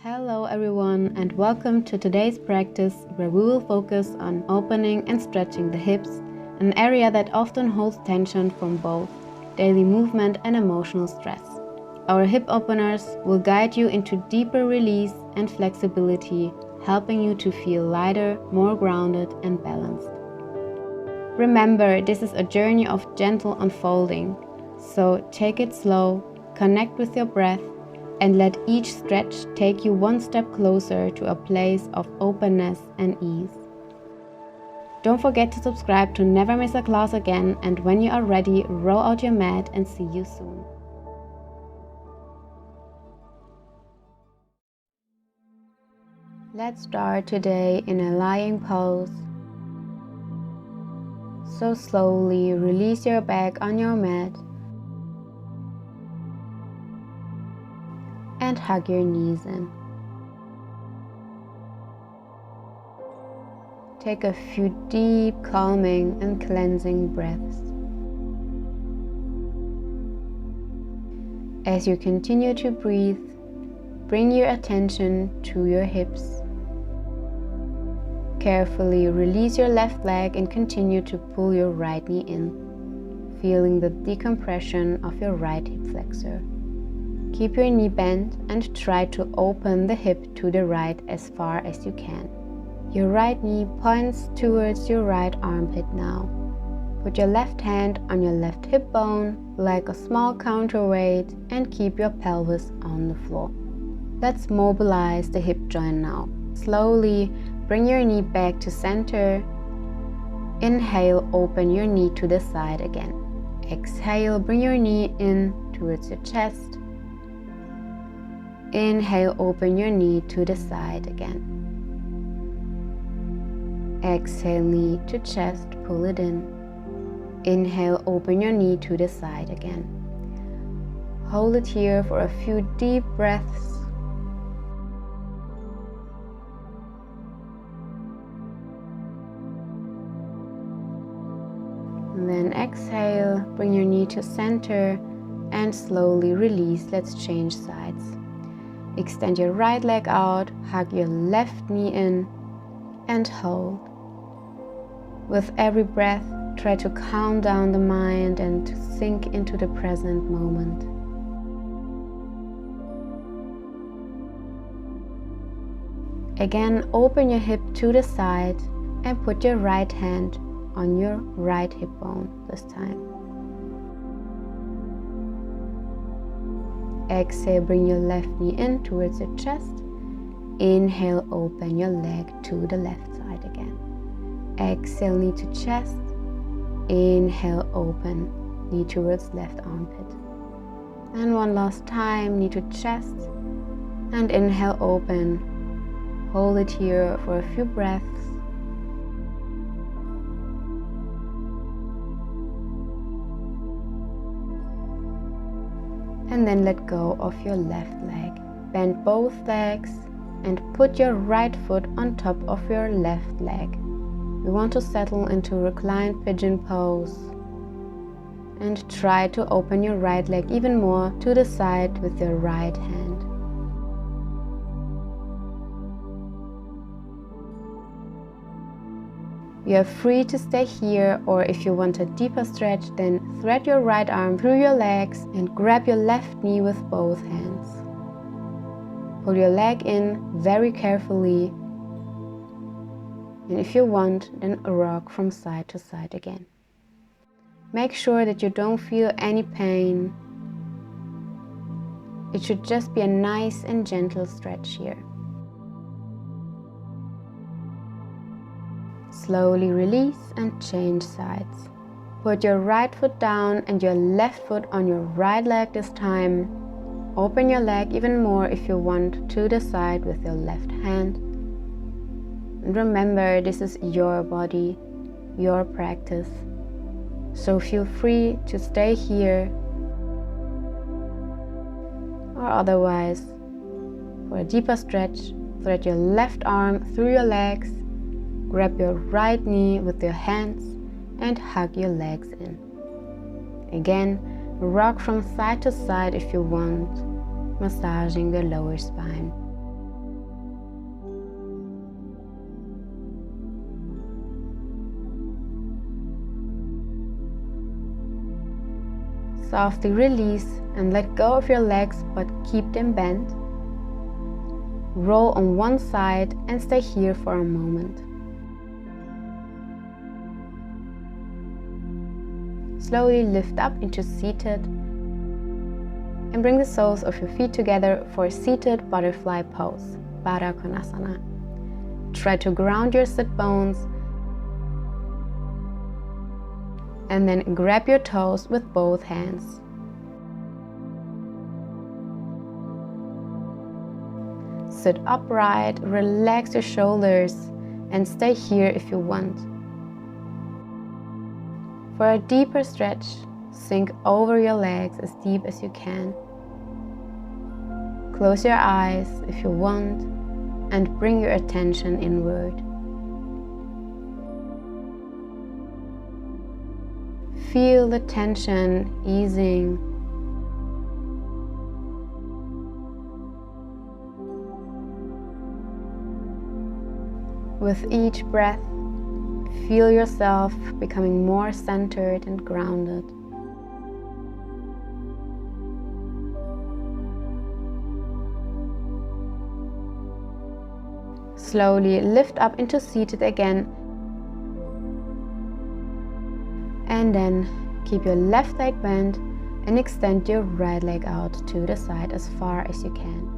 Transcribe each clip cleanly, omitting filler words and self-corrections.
Hello everyone, and welcome to today's practice where we will focus on opening and stretching the hips, an area that often holds tension from both daily movement and emotional stress. Our hip openers will guide you into deeper release and flexibility, helping you to feel lighter, more grounded and balanced. Remember, this is a journey of gentle unfolding, so take it slow, connect with your breath, and let each stretch take you one step closer to a place of openness and ease. Don't forget to subscribe to never miss a class again, and when you are ready, roll out your mat and see you soon. Let's start today in a lying pose. So slowly release your back on your mat and hug your knees in. Take a few deep, calming and cleansing breaths. As you continue to breathe, bring your attention to your hips. Carefully release your left leg and continue to pull your right knee in, feeling the decompression of your right hip flexor. Keep your knee bent and try to open the hip to the right as far as you can. Your right knee points towards your right armpit now. Put your left hand on your left hip bone like a small counterweight and keep your pelvis on the floor. Let's mobilize the hip joint now. Slowly bring your knee back to center. Inhale, open your knee to the side again. Exhale, bring your knee in towards your chest. Inhale, open your knee to the side again. Exhale, knee to chest, pull it in. Inhale, open your knee to the side again. Hold it here for a few deep breaths. And then exhale, bring your knee to center and slowly release. Let's change sides. Extend your right leg out, hug your left knee in and hold. With every breath, try to calm down the mind and to sink into the present moment. Again, open your hip to the side and put your right hand on your right hip bone this time. Exhale, bring your left knee in towards your chest. Inhale, open your leg to the left side again. Exhale, knee to chest. Inhale, open, knee towards left armpit. And one last time, knee to chest. And inhale, open. Hold it here for a few breaths. And then let go of your left leg. Bend both legs and put your right foot on top of your left leg. We want to settle into reclined pigeon pose. And try to open your right leg even more to the side with your right hand. You are free to stay here, or if you want a deeper stretch, then thread your right arm through your legs and grab your left knee with both hands. Pull your leg in very carefully, and if you want, then rock from side to side again. Make sure that you don't feel any pain. It should just be a nice and gentle stretch here. Slowly release and change sides. Put your right foot down and your left foot on your right leg this time. Open your leg even more if you want to the side with your left hand. And remember, this is your body, your practice. So feel free to stay here, or otherwise, for a deeper stretch, thread your left arm through your legs. Grab your right knee with your hands and hug your legs in. Again, rock from side to side if you want, massaging the lower spine. Softly release and let go of your legs, but keep them bent. Roll on one side and stay here for a moment. Slowly lift up into seated and bring the soles of your feet together for a seated butterfly pose, Baddha Konasana. Try to ground your sit bones and then grab your toes with both hands. Sit upright, relax your shoulders and stay here if you want. For a deeper stretch, sink over your legs as deep as you can. Close your eyes if you want and bring your attention inward. Feel the tension easing. With each breath, feel yourself becoming more centered and grounded. Slowly lift up into seated again. And then keep your left leg bent and extend your right leg out to the side as far as you can.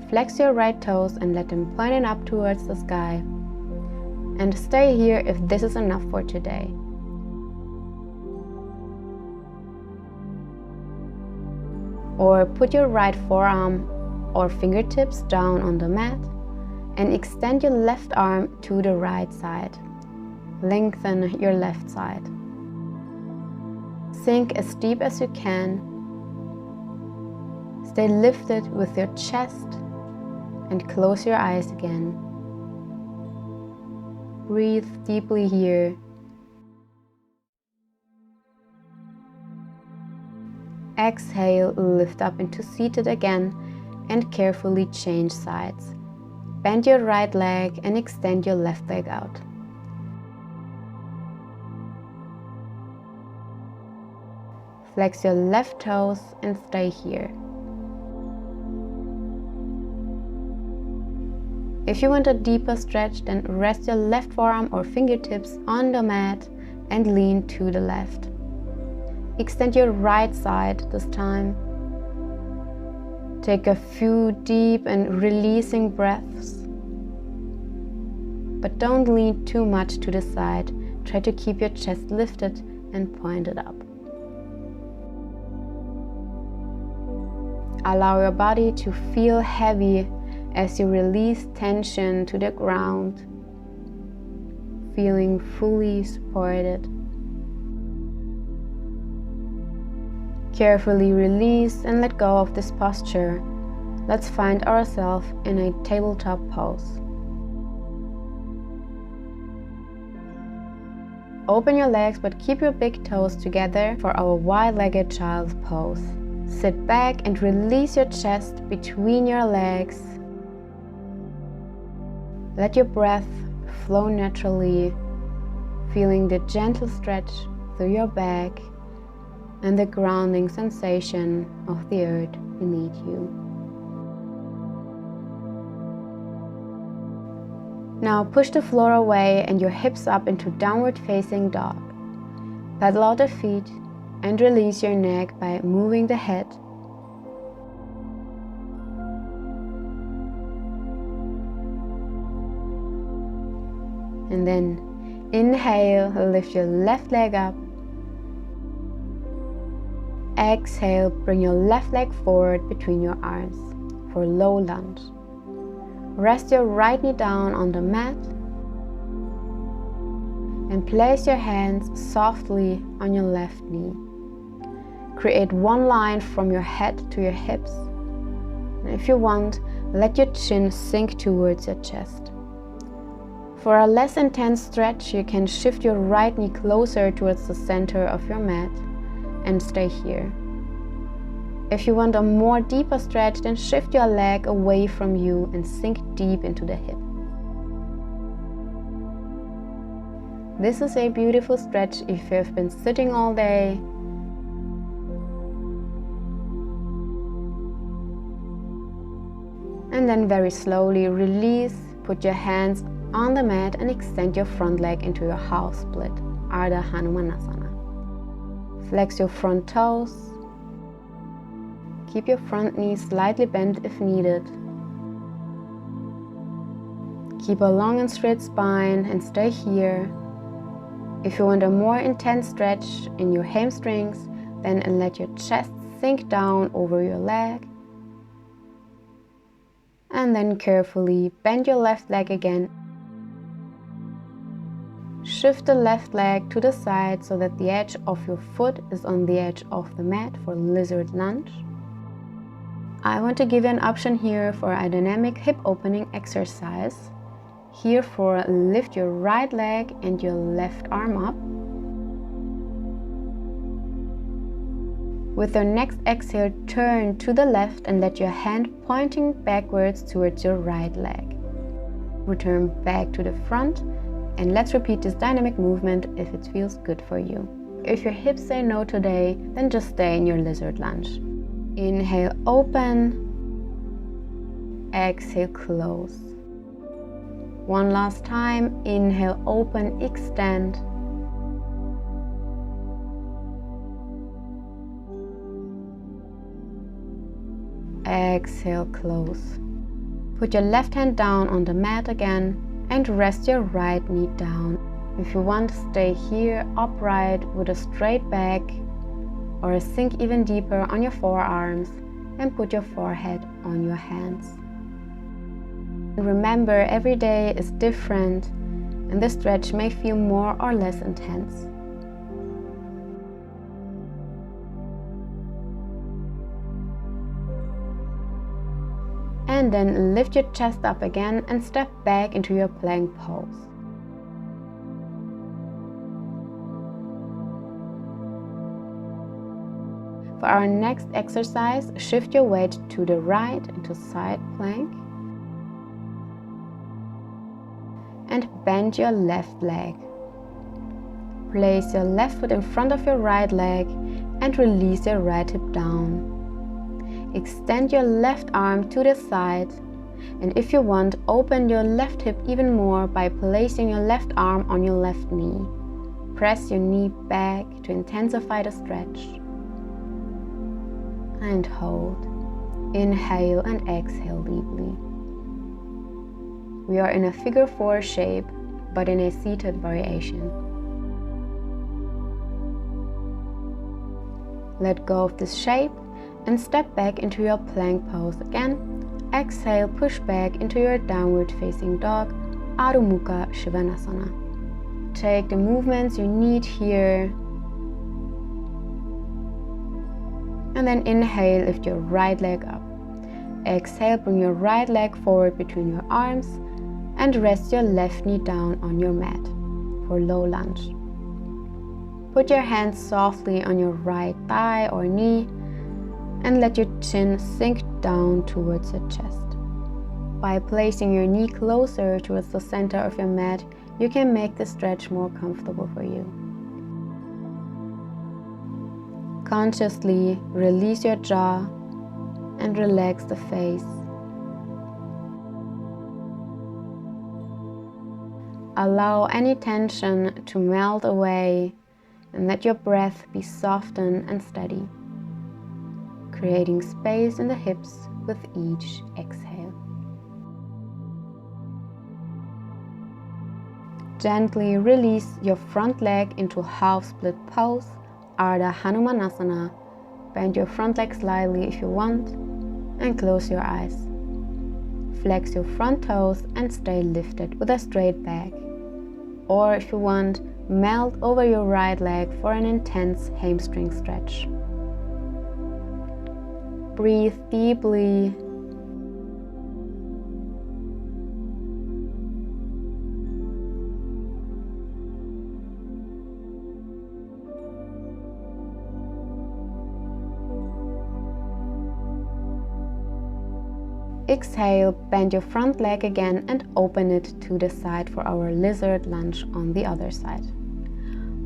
Flex your right toes and let them point up towards the sky. And stay here if this is enough for today. Or put your right forearm or fingertips down on the mat and extend your left arm to the right side. Lengthen your left side. Sink as deep as you can. Stay lifted with your chest and close your eyes again. Breathe deeply here. Exhale, lift up into seated again and carefully change sides. Bend your right leg and extend your left leg out. Flex your left toes and stay here. If you want a deeper stretch, then rest your left forearm or fingertips on the mat and lean to the left. Extend your right side this time. Take a few deep and releasing breaths. But don't lean too much to the side. Try to keep your chest lifted and pointed up. Allow your body to feel heavy as you release tension to the ground, feeling fully supported. Carefully release and let go of this posture. Let's find ourselves in a tabletop pose. Open your legs but keep your big toes together for our wide-legged child's pose. Sit back and release your chest between your legs. Let your breath flow naturally, feeling the gentle stretch through your back and the grounding sensation of the earth beneath you. Now push the floor away and your hips up into downward facing dog. Pedal out the feet and release your neck by moving the head. And then inhale, lift your left leg up. Exhale, bring your left leg forward between your arms for low lunge. Rest your right knee down on the mat and place your hands softly on your left knee. Create one line from your head to your hips. And if you want, let your chin sink towards your chest. For a less intense stretch, you can shift your right knee closer towards the center of your mat and stay here. If you want a more deeper stretch, then shift your leg away from you and sink deep into the hip. This is a beautiful stretch if you have been sitting all day. And then very slowly release, put your hands on the mat and extend your front leg into your half split, Ardha Hanumanasana. Flex your front toes. Keep your front knee slightly bent if needed. Keep a long and straight spine and stay here. If you want a more intense stretch in your hamstrings, then let your chest sink down over your leg. And then carefully bend your left leg again. Shift the left leg to the side so that the edge of your foot is on the edge of the mat for lizard lunge. I want to give you an option here for a dynamic hip opening exercise. Here for lift your right leg and your left arm up. With your next exhale, turn to the left and let your hand pointing backwards towards your right leg. Return back to the front and let's repeat this dynamic movement if it feels good for you. If your hips say no today, then just stay in your lizard lunge. Inhale, open. Exhale, close. One last time. Inhale, open, extend. Exhale, close. Put your left hand down on the mat again and rest your right knee down. If you want, stay here upright with a straight back or sink even deeper on your forearms and put your forehead on your hands. Remember, every day is different and the stretch may feel more or less intense. And then lift your chest up again and step back into your plank pose. For our next exercise, shift your weight to the right into side plank and bend your left leg. Place your left foot in front of your right leg and release your right hip down. Extend your left arm to the side, and if you want, open your left hip even more by placing your left arm on your left knee. Press your knee back to intensify the stretch. And hold. Inhale and exhale deeply. We are in a figure 4 shape, but in a seated variation. Let go of this shape and step back into your plank pose again. Exhale, push back into your downward facing dog, Adho Mukha Svanasana. Take the movements you need here. And then inhale, lift your right leg up. Exhale, bring your right leg forward between your arms and rest your left knee down on your mat for low lunge. Put your hands softly on your right thigh or knee and let your chin sink down towards your chest. By placing your knee closer towards the center of your mat, you can make the stretch more comfortable for you. Consciously release your jaw and relax the face. Allow any tension to melt away and let your breath be softened and steady, creating space in the hips with each exhale. Gently release your front leg into half split pose, Ardha Hanumanasana. Bend your front leg slightly if you want and close your eyes. Flex your front toes and stay lifted with a straight back. Or if you want, melt over your right leg for an intense hamstring stretch. Breathe deeply. exhale, bend your front leg again and open it to the side for our lizard lunge on the other side.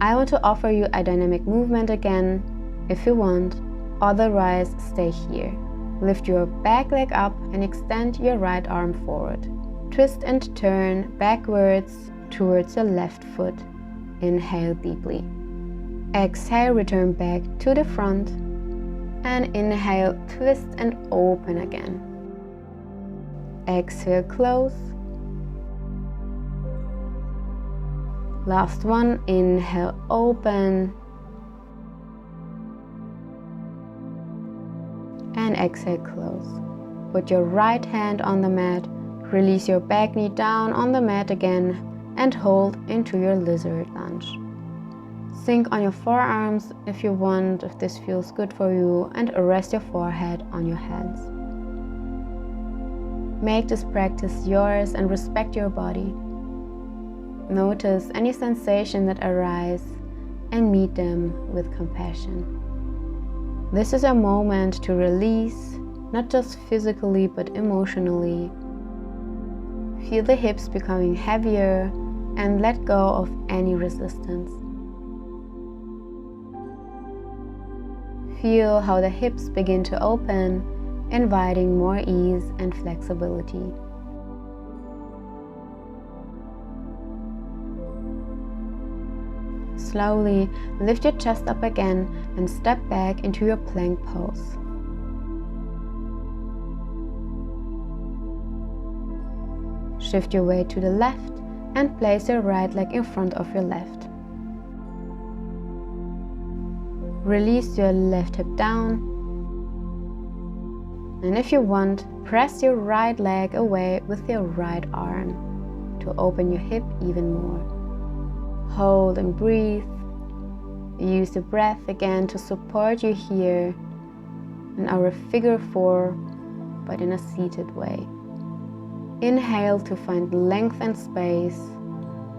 I want to offer you a dynamic movement again if you want, otherwise stay here. Lift your back leg up and extend your right arm forward. Twist and turn backwards towards your left foot. Inhale deeply. Exhale, return back to the front. And inhale, twist and open again. Exhale, close. Last one, inhale, open. And exhale, close. Put your right hand on the mat, release your back knee down on the mat again, and hold into your lizard lunge. Sink on your forearms if you want, if this feels good for you, and rest your forehead on your hands. Make this practice yours and respect your body. Notice any sensation that arise and meet them with compassion. This is a moment to release, not just physically but emotionally. Feel the hips becoming heavier and let go of any resistance. Feel how the hips begin to open, inviting more ease and flexibility. Slowly lift your chest up again and step back into your plank pose. Shift your weight to the left and place your right leg in front of your left. Release your left hip down. And if you want, press your right leg away with your right arm to open your hip even more. Hold and breathe. Use the breath again to support you here in our figure 4, but in a seated way. Inhale to find length and space.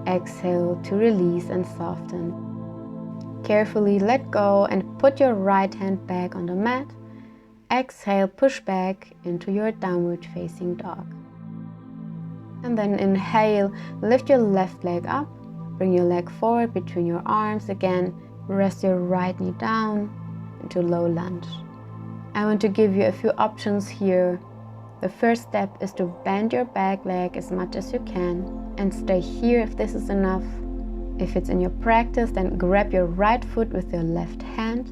Exhale to release and soften. Carefully let go and put your right hand back on the mat. Exhale, push back into your downward facing dog. And then inhale, lift your left leg up. Bring your leg forward between your arms again. Rest your right knee down into low lunge. I want to give you a few options here. The first step is to bend your back leg as much as you can and stay here if this is enough. If it's in your practice, then grab your right foot with your left hand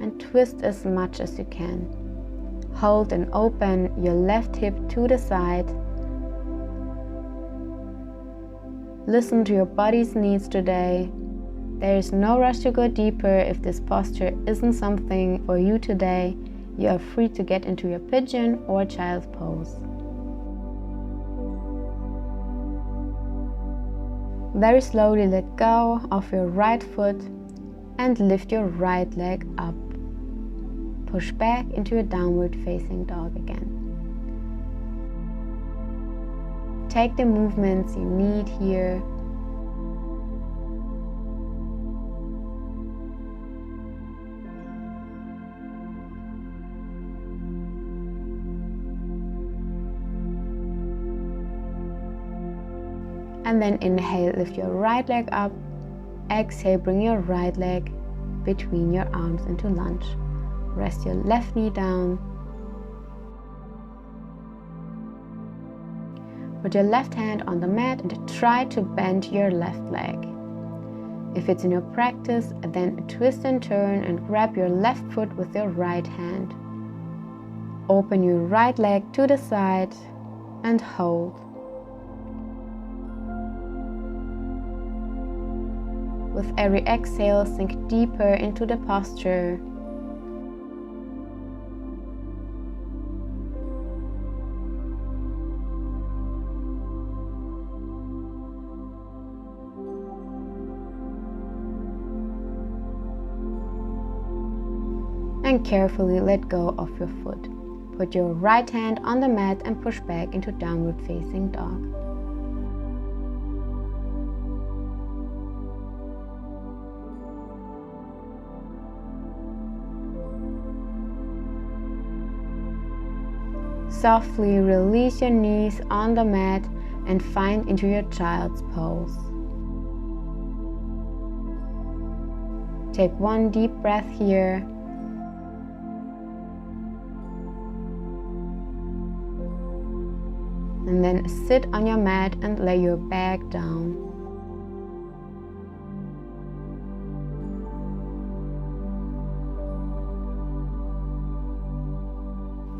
and twist as much as you can. Hold and open your left hip to the side. Listen to your body's needs today. There is no rush to go deeper. If this posture isn't something for you today, you are free to get into your pigeon or child's pose. Very slowly let go of your right foot and lift your right leg up. Push back into your downward facing dog again. Take the movements you need here. And then inhale, lift your right leg up. Exhale, bring your right leg between your arms into lunge. Rest your left knee down. Put your left hand on the mat and try to bend your left leg. If it's in your practice, then twist and turn and grab your left foot with your right hand. Open your right leg to the side and hold. With every exhale, sink deeper into the posture. And carefully let go of your foot. Put your right hand on the mat and push back into downward facing dog. softly release your knees on the mat and find into your child's pose. Take one deep breath here. And then sit on your mat and lay your back down.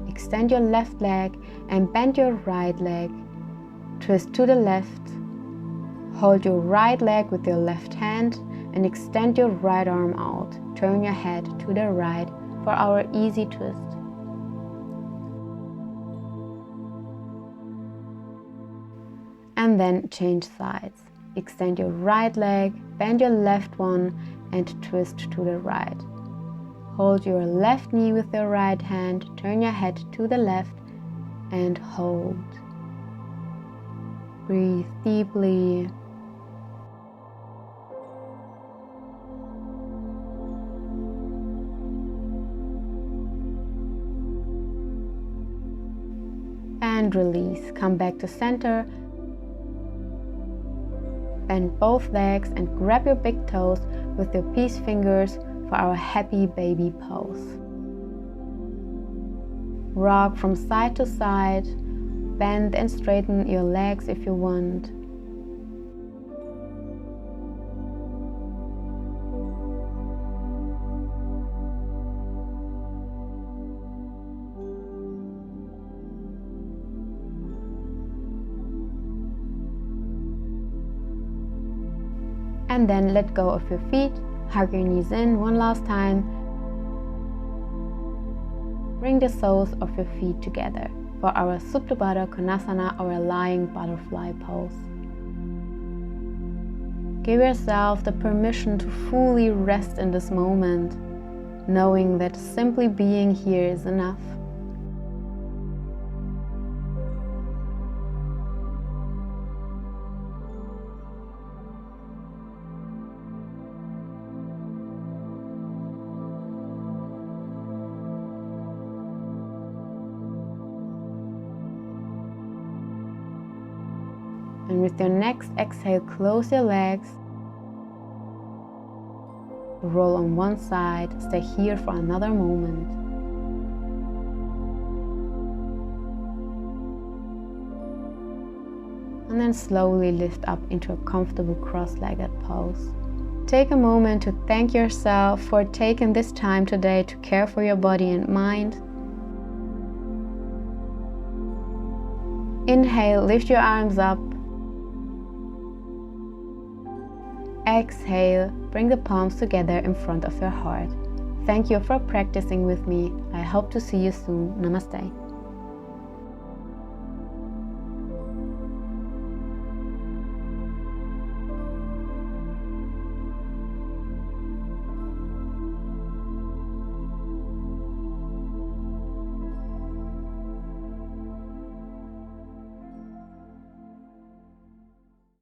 Extend your left leg and bend your right leg. Twist to the left. Hold your right leg with your left hand and extend your right arm out. Turn your head to the right for our easy twist. And then change sides. Extend your right leg, bend your left one and twist to the right. Hold your left knee with your right hand, turn your head to the left and hold. Breathe deeply. And release. Come back to center. Bend both legs and grab your big toes with your peace fingers for our happy baby pose. Rock from side to side. Bend and straighten your legs if you want. And then let go of your feet, hug your knees in one last time. Bring the soles of your feet together for our Supta Baddha Konasana, our lying butterfly pose. Give yourself the permission to fully rest in this moment, knowing that simply being here is enough. And with your next exhale, close your legs. Roll on one side, stay here for another moment. And then slowly lift up into a comfortable cross-legged pose. Take a moment to thank yourself for taking this time today to care for your body and mind. Inhale, lift your arms up. Exhale, bring the palms together in front of your heart. Thank you for practicing with me. I hope to see you soon. Namaste.